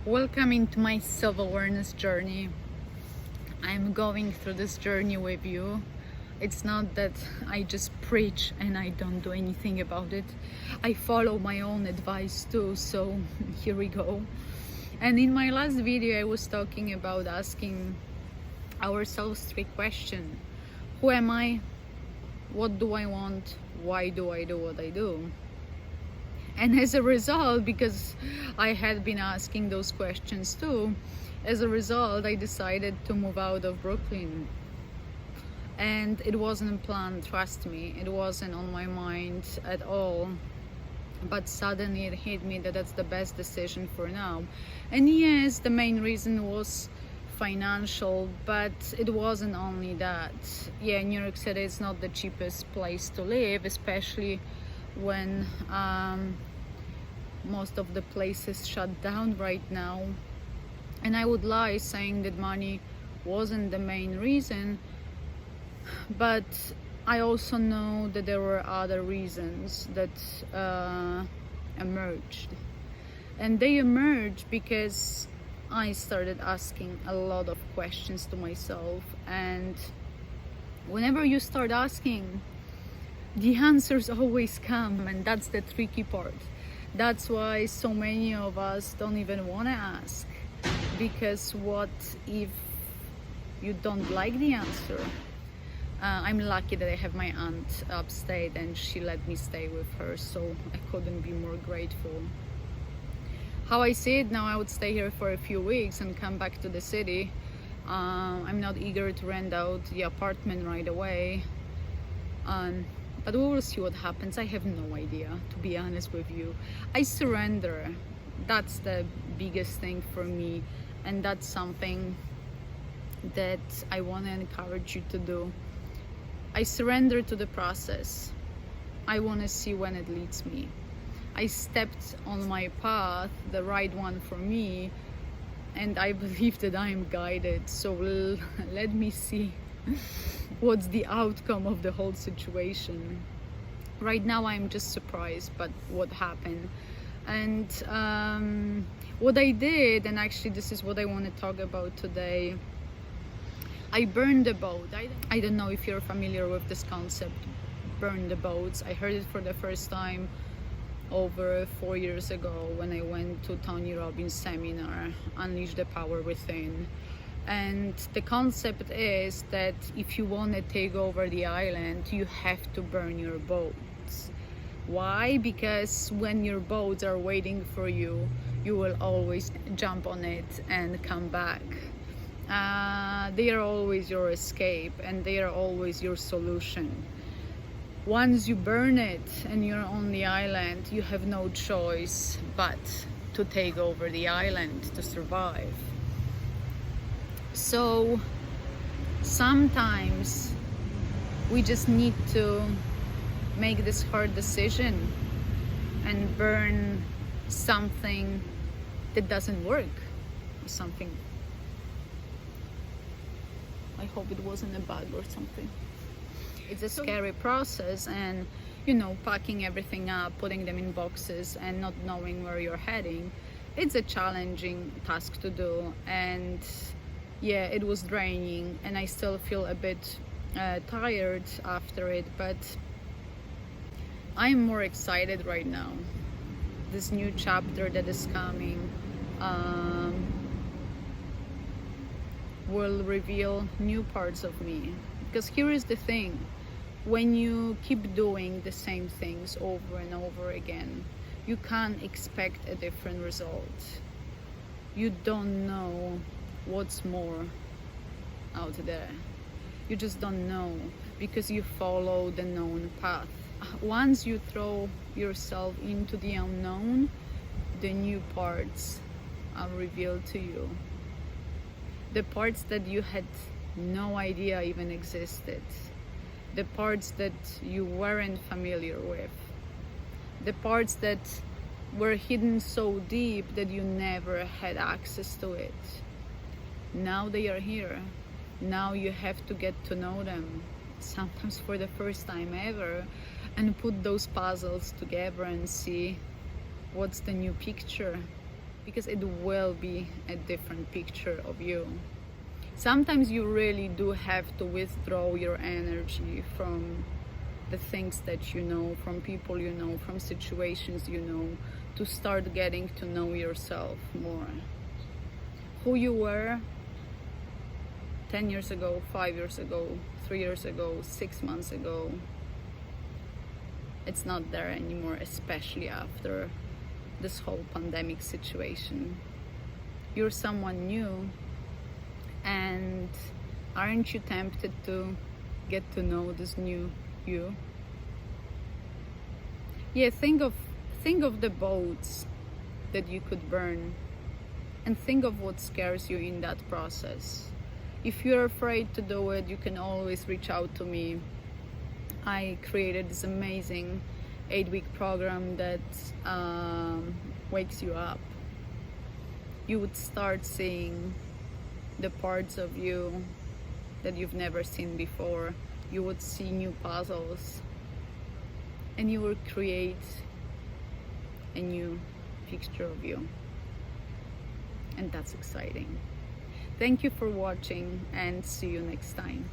Welcome into my self-awareness journey. I'm going through this journey with you. It's not that I just preach and I don't do anything about it. I follow my own advice too, so here we go. And in my last video I was talking about asking ourselves 3 questions. Who am I? What do I want? Why do I do what I do? And as a result, because I had been asking those questions too, as a result I decided to move out of Brooklyn. And it wasn't planned, trust me, it wasn't on my mind at all. But suddenly it hit me that that's the best decision for now. And yes, the main reason was financial, but it wasn't only that. Yeah, New York City is not the cheapest place to live, especially when most of the places shut down right now. And I would lie saying that money wasn't the main reason, but I also know that there were other reasons that emerged. And they emerged because I started asking a lot of questions to myself. And whenever you start asking, the answers always come, and that's the tricky part. That's why so many of us don't even want to ask, because what if you don't like the answer? I'm lucky that I have my aunt upstate and she let me stay with her, so I couldn't be more grateful. How I see it now, I would stay here for a few weeks and come back to the city. I'm not eager to rent out the apartment right away. But we will see what happens. I have no idea, to be honest with you. I surrender. That's the biggest thing for me, and that's something that I want to encourage you to do. I surrender to the process. I want to see when it leads me. I stepped on my path, the right one for me, and I believe that I am guided. So let me see what's the outcome of the whole situation. Right now I'm just surprised by what happened. And what I did, and actually this is what I want to talk about today, I burned the boat. I don't know if you're familiar with this concept, burn the boats. I heard it for the first time over 4 years ago when I went to Tony Robbins' seminar, Unleash the Power Within. And the concept is that if you want to take over the island, you have to burn your boats. Why? Because when your boats are waiting for you, you will always jump on it and come back. They are always your escape, and they are always your solution. Once you burn it and you're on the island, you have no choice but to take over the island to survive. So sometimes we just need to make this hard decision and burn something that doesn't work, or something. I hope it wasn't a bug or something. It's a scary process, and packing everything up, putting them in boxes and not knowing where you're heading, it's a challenging task to do. And yeah, it was draining, and I still feel a bit tired after it, but I'm more excited right now. This new chapter that is coming will reveal new parts of me. Because here is the thing, when you keep doing the same things over and over again, you can't expect a different result. You don't know what's more out there. You just don't know, because you follow the known path. Once you throw yourself into the unknown, the new parts are revealed to you. The parts that you had no idea even existed. The parts that you weren't familiar with. The parts that were hidden so deep that you never had access to it. Now they are here. Now you have to get to know them, sometimes for the first time ever, and put those puzzles together and see what's the new picture. because it will be a different picture of you. Sometimes you really do have to withdraw your energy from the things that you know, from people you know, from situations you know, to start getting to know yourself more. Who you were 10 years ago, 5 years ago, 3 years ago, 6 months ago, it's not there anymore, especially after this whole pandemic situation. You're someone new, and aren't you tempted to get to know this new you? Yeah, think of the boats that you could burn, and think of what scares you in that process. If you're afraid to do it, you can always reach out to me. I created this amazing 8-week program that wakes you up. You would start seeing the parts of you that you've never seen before. You would see new puzzles, and you will create a new picture of you. And that's exciting. Thank you for watching, and see you next time.